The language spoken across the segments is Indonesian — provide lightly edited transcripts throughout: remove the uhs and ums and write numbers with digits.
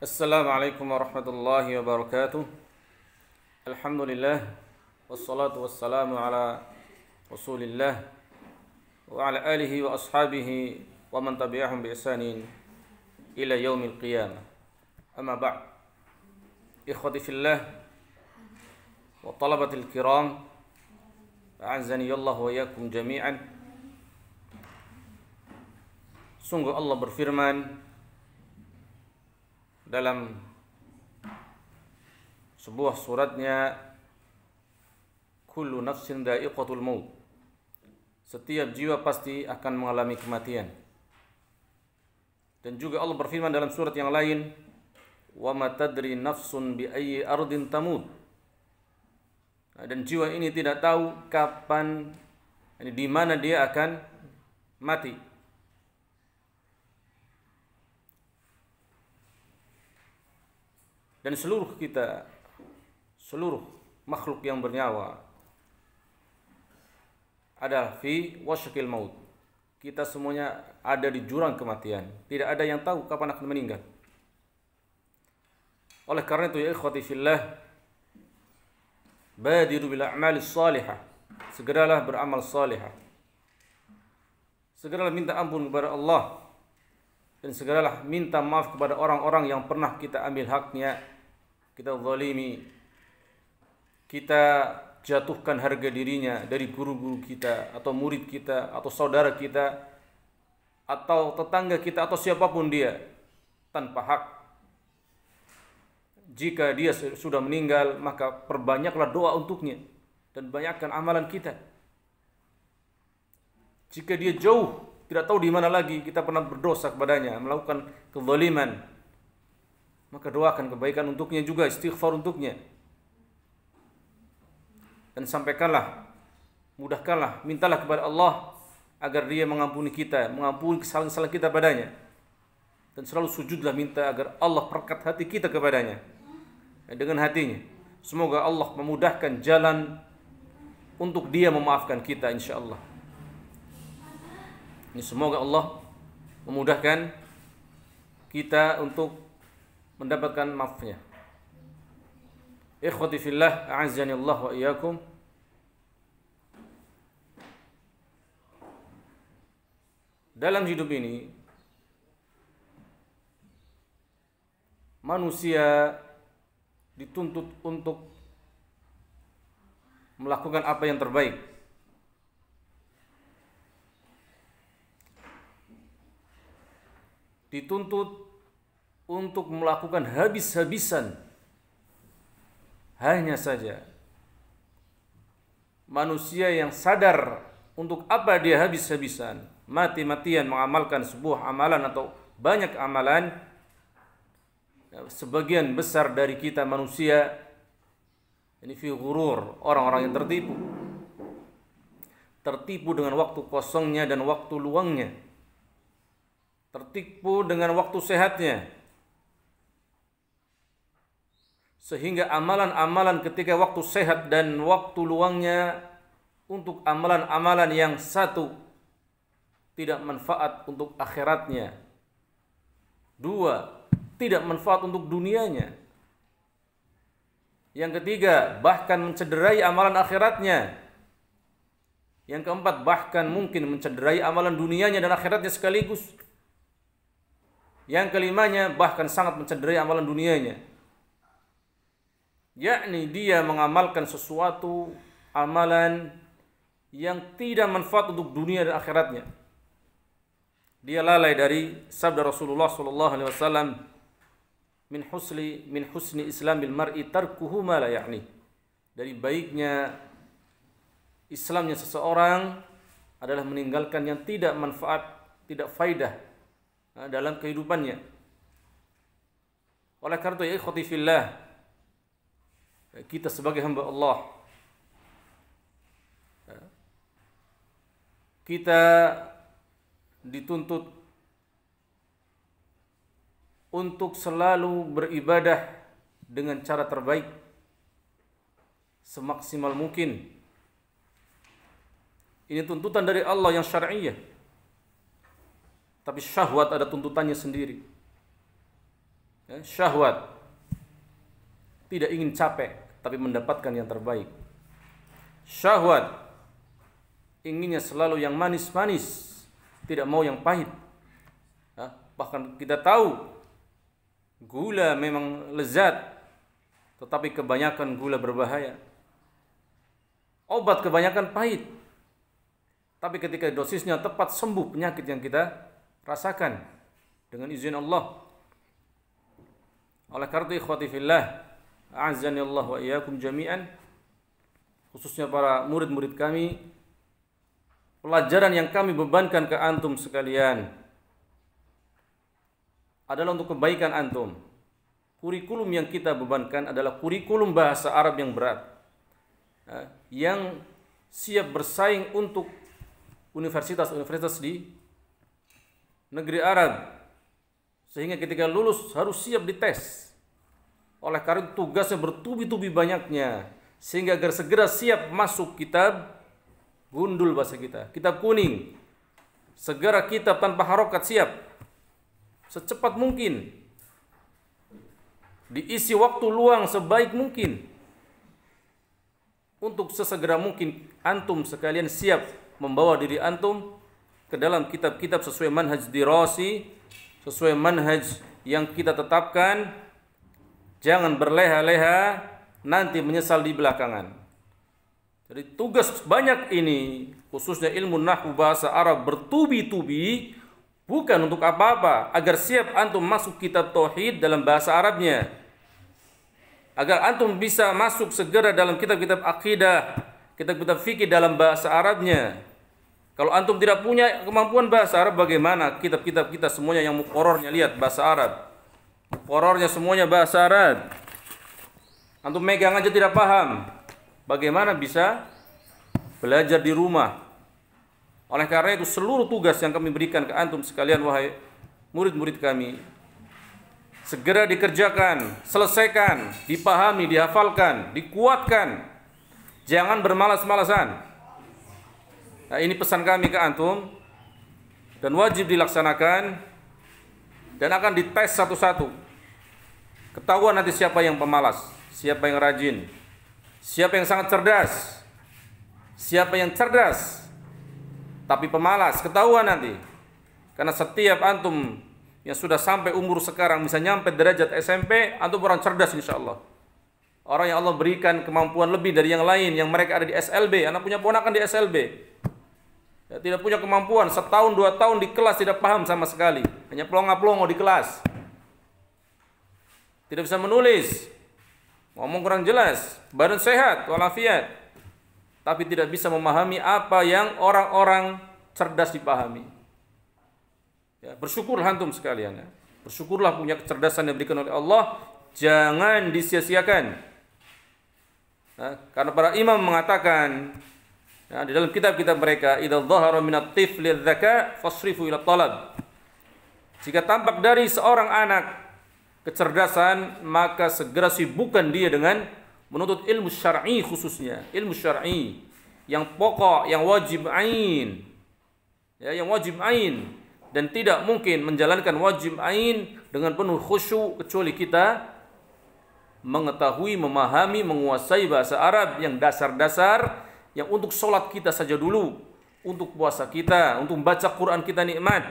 Assalamualaikum warahmatullahi wabarakatuh. Alhamdulillah wassalatu wassalamu ala Rasulillah wa ala alihi wa ashabihi wa man tabi'ahum bi ihsanin ila yaumil qiyamah. Amma ba'd. Ikhwati fillah wa talabatil kiram, a'azzani Allah wa iyyakum jami'an. Sungguh Allah berfirman dalam sebuah suratnya, kullu nafsin dha'iqatul maut, setiap jiwa pasti akan mengalami kematian. Dan juga Allah berfirman dalam surat yang lain, wa ma tadri nafsun bi ayyi ardin tamut. Dan jiwa ini tidak tahu kapan, di mana dia akan mati. Dan seluruh kita, seluruh makhluk yang bernyawa adalah fi wasyakil maut. Kita semuanya ada di jurang kematian. Tidak ada yang tahu kapan akan meninggal. Oleh karena itu ya ikhwati fillah, badiru bil a'malis salihah. Segeralah beramal salihah. Segeralah minta ampun kepada Allah. Dan segeralah minta maaf kepada orang-orang yang pernah kita ambil haknya, kita zalimi, kita jatuhkan harga dirinya dari guru-guru kita, atau murid kita, atau saudara kita, atau tetangga kita, atau siapapun dia, tanpa hak. Jika dia sudah meninggal, maka perbanyaklah doa untuknya, dan banyakkan amalan kita. Jika dia jauh, tidak tahu di mana lagi, kita pernah berdosa kepadanya, melakukan kezaliman, maka doakan kebaikan untuknya juga, istighfar untuknya. Dan sampaikanlah, mudahkanlah, mintalah kepada Allah agar dia mengampuni kita, mengampuni kesalahan-kesalahan kita padanya. Dan selalu sujudlah minta agar Allah perkat hati kita kepadanya, dengan hatinya. Semoga Allah memudahkan jalan untuk dia memaafkan kita insyaallah. Ini semoga Allah memudahkan kita untuk mendapatkan maafnya. Ikhwati fillah, a'azzani Allah wa iyyakum. Dalam hidup ini manusia dituntut untuk melakukan apa yang terbaik. Dituntut untuk melakukan habis-habisan. Hanya saja manusia yang sadar untuk apa dia habis-habisan, mati-matian mengamalkan sebuah amalan atau banyak amalan, sebagian besar dari kita manusia ini fi ghurur, orang-orang yang tertipu. Tertipu dengan waktu kosongnya dan waktu luangnya. Tertipu dengan waktu sehatnya, sehingga amalan-amalan ketika waktu sehat dan waktu luangnya untuk amalan-amalan yang satu tidak manfaat untuk akhiratnya, dua tidak manfaat untuk dunianya, yang ketiga bahkan mencederai amalan akhiratnya, yang keempat bahkan mungkin mencederai amalan dunianya dan akhiratnya sekaligus. Yang kelimanya bahkan sangat mencederai amalan dunianya, yakni dia mengamalkan sesuatu amalan yang tidak manfaat untuk dunia dan akhiratnya. Dia lalai dari sabda Rasulullah sallallahu alaihi wasallam, min husni islamil mar'i tarkuhu ma la ya'ni. Dari baiknya Islamnya seseorang adalah meninggalkan yang tidak manfaat, tidak faidah dalam kehidupannya. Oleh karena itu ya ikhwati fillah, kita sebagai hamba Allah, kita dituntut untuk selalu beribadah dengan cara terbaik, semaksimal mungkin. Ini tuntutan dari Allah yang syar'iyah. Tapi syahwat ada tuntutannya sendiri. syahwat, tidak ingin capek tapi mendapatkan yang terbaik. Syahwat, inginnya selalu yang manis-manis, tidak mau yang pahit. Bahkan kita tahu gula memang lezat, tetapi kebanyakan gula berbahaya. Obat kebanyakan pahit, tapi ketika dosisnya tepat sembuh penyakit yang kita rasakan dengan izin Allah. Oleh karena itu ikhwati fillah, a'azzani Allah wa iyyakum jami'an, khususnya para murid-murid kami, pelajaran yang kami bebankan ke antum sekalian adalah untuk kebaikan antum. Kurikulum yang kita bebankan adalah kurikulum bahasa Arab yang berat, yang siap bersaing untuk universitas-universitas di negeri Arab, sehingga ketika lulus harus siap dites. Oleh karena tugasnya bertubi-tubi banyaknya, sehingga agar segera siap masuk kitab gundul bahasa kita, kitab kuning, segera kitab tanpa harokat siap, secepat mungkin, diisi waktu luang sebaik mungkin, untuk sesegera mungkin antum sekalian siap membawa diri antum ke dalam kitab-kitab sesuai manhaj dirasi, sesuai manhaj yang kita tetapkan. Jangan berleha-leha, nanti menyesal di belakangan. Jadi tugas banyak ini, khususnya ilmu nahwu bahasa Arab bertubi-tubi, bukan untuk apa-apa, agar siap antum masuk kitab tauhid dalam bahasa Arabnya, agar antum bisa masuk segera dalam kitab-kitab akidah, kitab-kitab fikih dalam bahasa Arabnya. Kalau antum tidak punya kemampuan bahasa Arab, bagaimana kitab-kitab kita semuanya yang muqarrarnya, lihat bahasa Arab, muqarrarnya semuanya bahasa Arab, antum megang aja tidak paham, bagaimana bisa belajar di rumah? Oleh karena itu seluruh tugas yang kami berikan ke antum sekalian, wahai murid-murid kami, segera dikerjakan, selesaikan, dipahami, dihafalkan, dikuatkan. Jangan bermalas-malasan. Nah, ini pesan kami ke antum, dan wajib dilaksanakan, dan akan dites satu-satu. Ketahuan nanti siapa yang pemalas, siapa yang rajin, siapa yang sangat cerdas, siapa yang cerdas tapi pemalas, ketahuan nanti. Karena setiap antum yang sudah sampai umur sekarang, bisa nyampe derajat SMP, antum orang cerdas insyaallah. Orang yang Allah berikan kemampuan lebih dari yang lain, yang mereka ada di SLB. Anak punya ponakan di SLB, ya, tidak punya kemampuan, setahun 2 tahun di kelas tidak paham sama sekali, hanya pelongo-pelongo di kelas, tidak bisa menulis, ngomong kurang jelas, badan sehat walafiat, tapi tidak bisa memahami apa yang orang-orang cerdas dipahami. Ya, bersyukurlah antum sekalian, ya. Bersyukurlah punya kecerdasan yang diberikan oleh Allah, jangan disia-siakan. Nah, karena para imam mengatakan, nah, di dalam kitab-kitab mereka, idza dhahara minat tifli dzaka fasrifu ila talab. Jika tampak dari seorang anak kecerdasan, maka segera sibukkan dia dengan menuntut ilmu syar'i, khususnya ilmu syar'i yang pokok, yang wajib ain. Ya, yang wajib ain, dan tidak mungkin menjalankan wajib ain dengan penuh khusyuk kecuali kita mengetahui, memahami, menguasai bahasa Arab yang dasar-dasar, yang untuk sholat kita saja dulu, untuk puasa kita, untuk membaca Quran kita nikmat,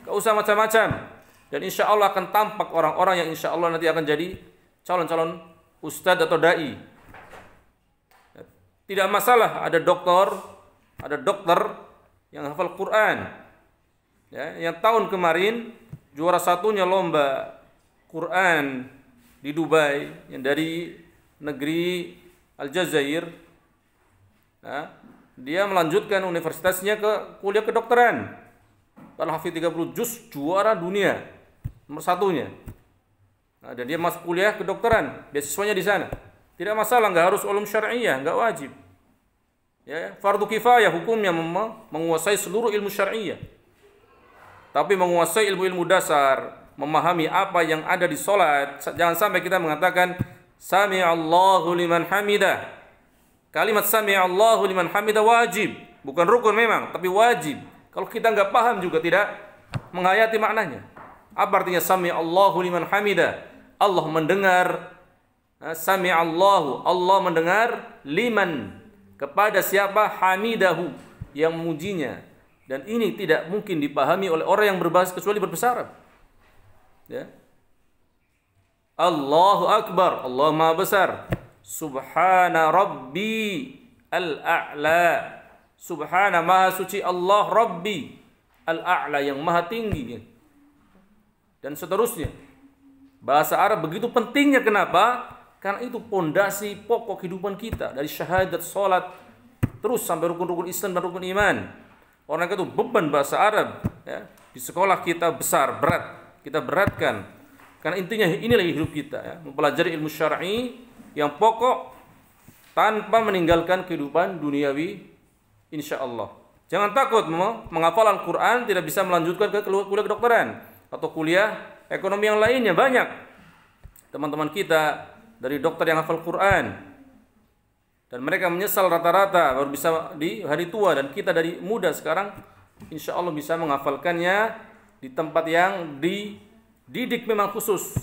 gak usah macam-macam. Dan insya Allah akan tampak orang-orang yang insya Allah nanti akan jadi calon-calon ustadz atau da'i. Tidak masalah ada dokter yang hafal Quran, ya, yang tahun kemarin juara satunya lomba Quran di Dubai, yang dari negeri Aljazair. Nah, dia melanjutkan universitasnya ke kuliah kedokteran. Al-Hafidh 30 juz, juara dunia, nomor satunya. Nah, dan dia masuk kuliah kedokteran, beasiswanya di sana. Tidak masalah, nggak harus ulum syar'iyah, nggak wajib. Ya, fardu kifayah hukumnya menguasai seluruh ilmu syar'iyah. Tapi menguasai ilmu-ilmu dasar, memahami apa yang ada di salat. Jangan sampai kita mengatakan sami'allahu liman hamidah. Kalimat sami'allahu liman hamidah wajib, bukan rukun memang, tapi wajib. Kalau kita nggak paham juga tidak menghayati maknanya. Apa artinya sami'allahu liman hamidah? Allah mendengar, sami'allahu, Allah mendengar, liman, kepada siapa, hamidahu, yang memujinya. Dan ini tidak mungkin dipahami oleh orang yang berbahasa kecuali berbahasa Arab. Ya. Allahu Akbar, Allah Maha Besar. Subhana Rabbi al-a'la. Subhana, Maha Suci Allah, Rabbi al-a'la, yang Maha Tinggi. Dan seterusnya. Bahasa Arab begitu pentingnya, kenapa? Karena itu pondasi pokok kehidupan kita. Dari syahadat, salat, terus sampai rukun-rukun Islam dan rukun iman. Orang itu beban bahasa Arab. Ya. Di sekolah kita besar, berat. Kita beratkan. Karena intinya inilah hidup kita. Ya. Mempelajari ilmu syar'i yang pokok tanpa meninggalkan kehidupan duniawi, insya Allah. Jangan takut menghafal Al-Quran tidak bisa melanjutkan ke kuliah kedokteran atau kuliah ekonomi yang lainnya. Banyak teman-teman kita dari dokter yang hafal Quran dan mereka menyesal rata-rata baru bisa di hari tua, dan kita dari muda sekarang insya Allah bisa menghafalkannya di tempat yang dididik memang khusus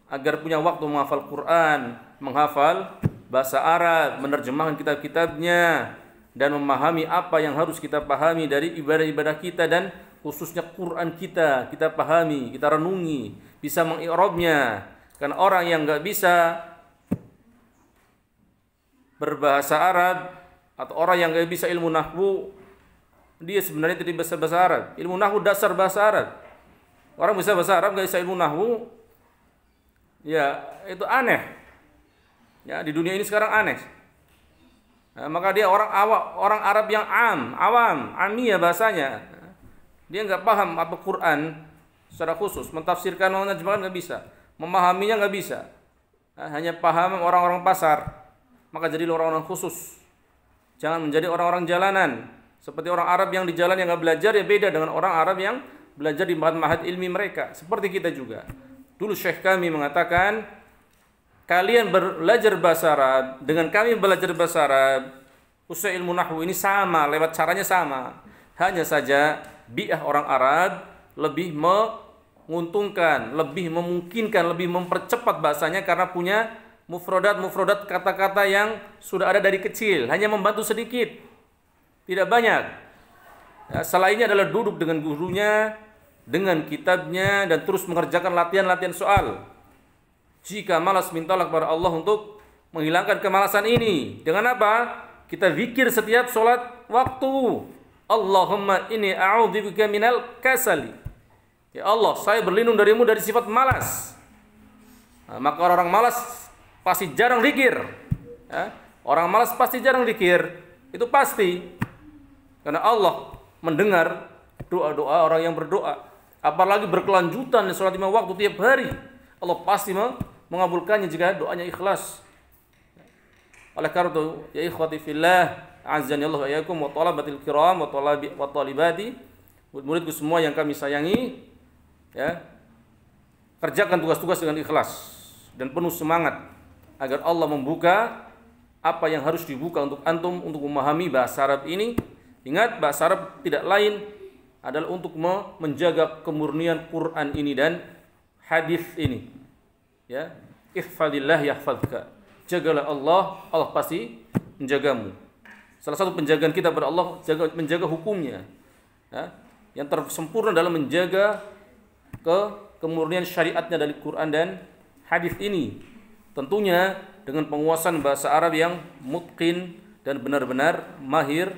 agar punya waktu menghafal Quran, menghafal bahasa Arab, menerjemahkan kitab-kitabnya, dan memahami apa yang harus kita pahami dari ibadah-ibadah kita, dan khususnya Quran kita pahami, kita renungi, bisa mengi'rabnya. Karena orang yang nggak bisa berbahasa Arab atau orang yang nggak bisa ilmu nahwu, dia sebenarnya tidak bisa bahasa Arab. Ilmu nahwu dasar bahasa Arab. Orang bisa bahasa Arab nggak bisa ilmu nahwu, ya itu aneh. Ya, di dunia ini sekarang aneh. Nah, maka dia orang Arab yang awam, amiyah bahasanya. Dia nggak paham apa Quran secara khusus, mentafsirkan, menerjemahkan nggak bisa, memahaminya nggak bisa. Nah, hanya paham orang-orang pasar. Maka jadi orang-orang khusus. Jangan menjadi orang-orang jalanan. Seperti orang Arab yang di jalan yang nggak belajar, ya beda dengan orang Arab yang belajar di mahat ilmi mereka. Seperti kita juga. Dulu Syekh kami mengatakan, kalian belajar bahasa Arab dengan kami belajar bahasa Arab, khususnya ilmu nahwu ini sama, lewat caranya sama. Hanya saja bi'ah orang Arab lebih menguntungkan, lebih memungkinkan, lebih mempercepat bahasanya karena punya mufrodat kata-kata yang sudah ada dari kecil, hanya membantu sedikit, tidak banyak. Ya, selainnya adalah duduk dengan gurunya, dengan kitabnya, dan terus mengerjakan latihan-latihan soal. Jika malas, mintalah kepada Allah untuk menghilangkan kemalasan ini. Dengan apa? Kita zikir setiap sholat waktu. Allahumma inni a'udzubika minal kasali. Ya Allah, saya berlindung darimu dari sifat malas. Nah, maka orang malas pasti jarang zikir. Ya, orang malas pasti jarang zikir. Itu pasti. Karena Allah mendengar doa-doa orang yang berdoa. Apalagi berkelanjutan di sholat 5 waktu tiap hari. Allah pasti mengabulkannya jika doanya ikhlas. Oleh karena itu, ya ikhwati fillah, azani Allah wa iyyakum wa talabatil kiram wa talibati, murid-muridku semua yang kami sayangi, ya. Kerjakan tugas-tugas dengan ikhlas dan penuh semangat agar Allah membuka apa yang harus dibuka untuk antum untuk memahami bahasa Arab ini. Ingat, bahasa Arab tidak lain adalah untuk menjaga kemurnian Quran ini dan hadis ini. Ya, ihfadillah yahfadka. Jagalah Allah, Allah pasti menjagamu. Salah satu penjagaan kita kepada Allah, menjaga hukumnya. Ya, yang tersempurna dalam menjaga kemurnian syariatnya dari Quran dan hadis ini. Tentunya dengan penguasaan bahasa Arab yang mutqin dan benar-benar mahir,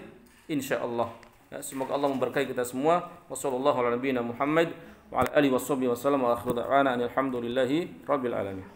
insyaallah. Ya, semoga Allah memberkahi kita semua. Wassallallahu ala nabiyina Muhammad wa ala alihi wasallam wa akhiru da'wana alhamdulillahi rabbil alamin.